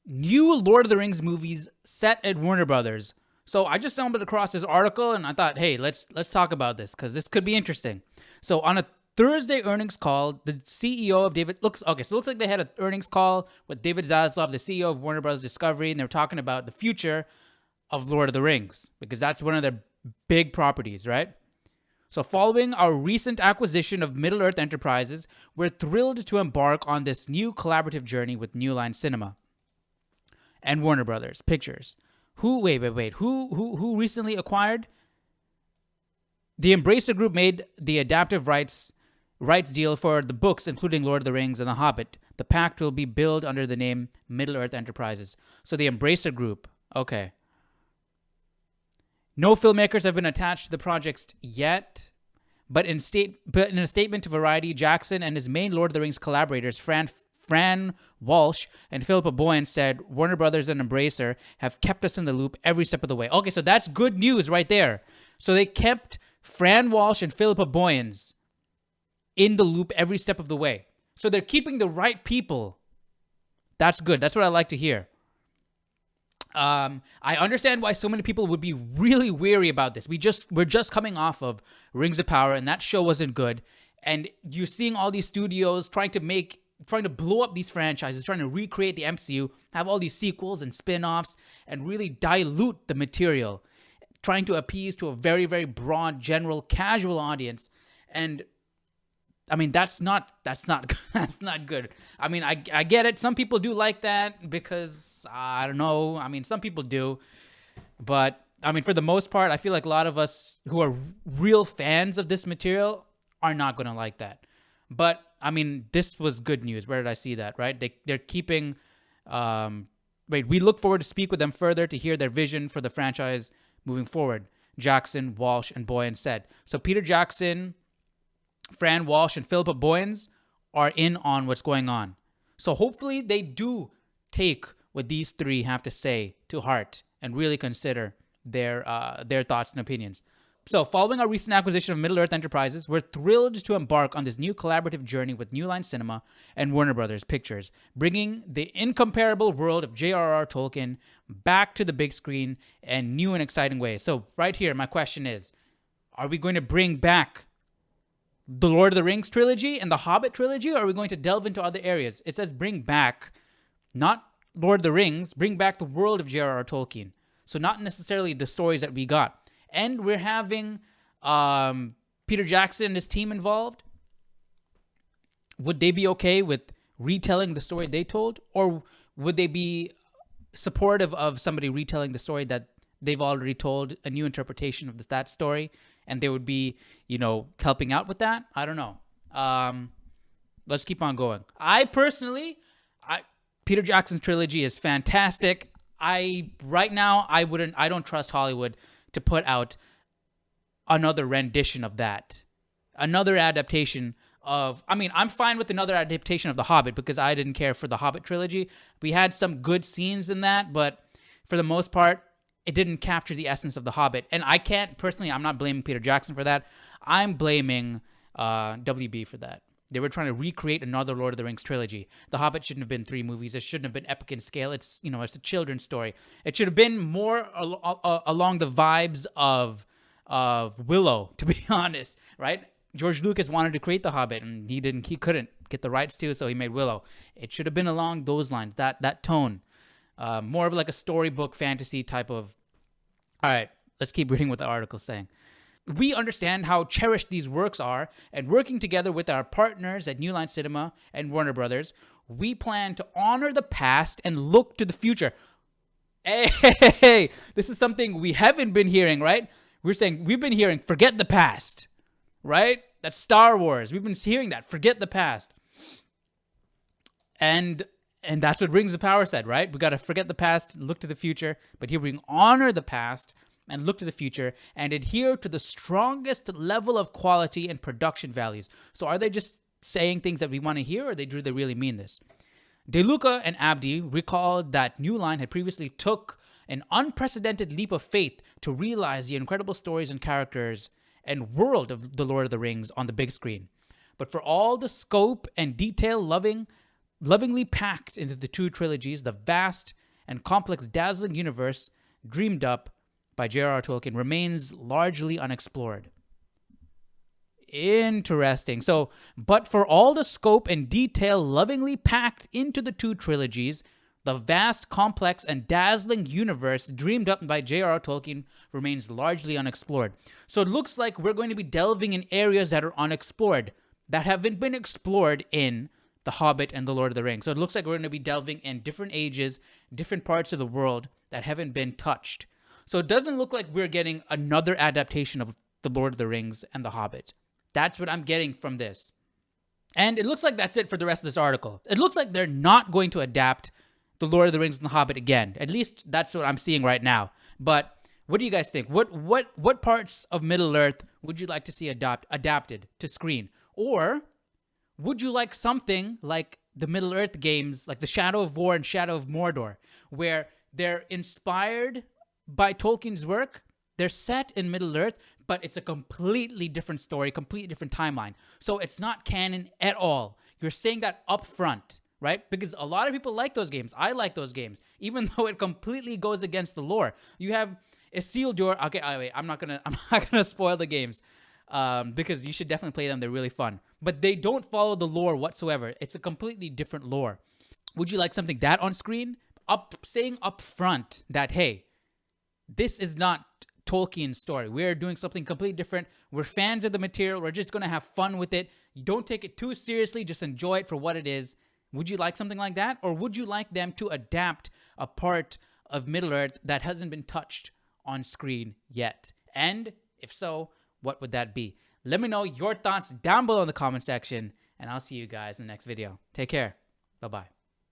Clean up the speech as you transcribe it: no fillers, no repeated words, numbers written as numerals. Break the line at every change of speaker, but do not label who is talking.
new Lord of the Rings movies set at Warner Brothers. So I just stumbled across this article and I thought, hey, let's talk about this because this could be interesting. So on a Thursday earnings call, the CEO of it looks like they had an earnings call with David Zaslav, the CEO of Warner Brothers Discovery, and they were talking about the future of Lord of the Rings because that's one of their big properties, right? So following our recent acquisition of Middle-earth Enterprises, we're thrilled to embark on this new collaborative journey with New Line Cinema and Warner Brothers Pictures. Who recently acquired? The Embracer Group made the adaptive rights deal for the books, including Lord of the Rings and The Hobbit. The pact will be billed under the name Middle-earth Enterprises. So the Embracer Group, okay. No filmmakers have been attached to the projects yet, but in a statement to Variety, Jackson and his main Lord of the Rings collaborators, Fran Walsh and Philippa Boyens, said Warner Brothers and Embracer have kept us in the loop every step of the way. Okay, so that's good news right there. So they kept Fran Walsh and Philippa Boyens in the loop every step of the way. So they're keeping the right people. That's good. That's what I like to hear. I understand why so many people would be really weary about this. We're just coming off of Rings of Power, and that show wasn't good. And you're seeing all these studios trying to blow up these franchises, trying to recreate the MCU, have all these sequels and spin-offs, and really dilute the material, trying to appease to a very, very broad, general, casual audience. And I mean, that's not good. I mean, I get it. Some people do like that because, I don't know. I mean, some people do. But, I mean, for the most part, I feel like a lot of us who are real fans of this material are not going to like that. But, I mean, this was good news. Where did I see that, right? They're keeping... we look forward to speak with them further to hear their vision for the franchise moving forward. Jackson, Walsh, and Boyens said. So Peter Jackson, Fran Walsh, and Philippa Boyens are in on what's going on. So hopefully they do take what these three have to say to heart and really consider their thoughts and opinions. So following our recent acquisition of Middle-earth Enterprises, we're thrilled to embark on this new collaborative journey with New Line Cinema and Warner Brothers Pictures, bringing the incomparable world of J.R.R. Tolkien back to the big screen in new and exciting ways. So right here, my question is, are we going to bring back the Lord of the Rings trilogy and the Hobbit trilogy, or are we going to delve into other areas? It says bring back, not Lord of the Rings, bring back the world of J.R.R. Tolkien. So not necessarily the stories that we got. And we're having Peter Jackson and his team involved. Would they be okay with retelling the story they told? Or would they be supportive of somebody retelling the story that they've already told, a new interpretation of that story, and they would be, helping out with that? I don't know. Let's keep on going. Peter Jackson's trilogy is fantastic. I don't trust Hollywood to put out another rendition of that. Another adaptation of... I'm fine with another adaptation of The Hobbit because I didn't care for the Hobbit trilogy. We had some good scenes in that, but for the most part, it didn't capture the essence of The Hobbit. And I'm not blaming Peter Jackson for that. I'm blaming WB for that. They were trying to recreate another Lord of the Rings trilogy. The Hobbit shouldn't have been 3 movies. It shouldn't have been epic in scale. It's a children's story. It should have been more along the vibes of Willow, to be honest, right? George Lucas wanted to create The Hobbit, and he couldn't get the rights to, so he made Willow. It should have been along those lines, that tone. More of like a storybook fantasy type of... All right, let's keep reading what the article's saying. We understand how cherished these works are, and working together with our partners at New Line Cinema and Warner Brothers, we plan to honor the past and look to the future. Hey, this is something we haven't been hearing, right? We've been hearing, forget the past, right? That's Star Wars. We've been hearing that, forget the past. And that's what Rings of Power said, right? We got to forget the past, look to the future. But here we can honor the past and look to the future and adhere to the strongest level of quality and production values. So are they just saying things that we want to hear, or do they really mean this? Luca and Abdy recalled that New Line had previously took an unprecedented leap of faith to realize the incredible stories and characters and world of The Lord of the Rings on the big screen. But for all the scope and detail loving lovingly packed into the two trilogies, the vast and complex, dazzling universe dreamed up by J.R.R. Tolkien remains largely unexplored. Interesting. So, but for all the scope and detail lovingly packed into the two trilogies, the vast, complex, and dazzling universe dreamed up by J.R.R. Tolkien remains largely unexplored. So it looks like we're going to be delving in areas that are unexplored, that haven't been explored in The Hobbit and The Lord of the Rings. So it looks like we're going to be delving in different ages, different parts of the world that haven't been touched. So it doesn't look like we're getting another adaptation of The Lord of the Rings and The Hobbit. That's what I'm getting from this. And it looks like that's it for the rest of this article. It looks like they're not going to adapt The Lord of the Rings and The Hobbit again. At least that's what I'm seeing right now. But what do you guys think? What parts of Middle-earth would you like to see adapted to screen? Or would you like something like the Middle-earth games, like the Shadow of War and Shadow of Mordor, where they're inspired by Tolkien's work, they're set in Middle-earth, but it's a completely different story, completely different timeline. So it's not canon at all. You're saying that up front, right? Because a lot of people like those games. I like those games, even though it completely goes against the lore. You have Isildur. Okay, wait, I'm not gonna spoil the games, because you should definitely play them. They're really fun, but they don't follow the lore whatsoever. It's a completely different lore. Would you like something that on screen, saying up front that, hey, this is not Tolkien's story. We're doing something completely different. We're fans of the material. We're just going to have fun with it. You don't take it too seriously. Just enjoy it for what it is. Would you like something like that? Or would you like them to adapt a part of Middle-earth that hasn't been touched on screen yet? And if so, what would that be? Let me know your thoughts down below in the comment section, and I'll see you guys in the next video. Take care. Bye-bye.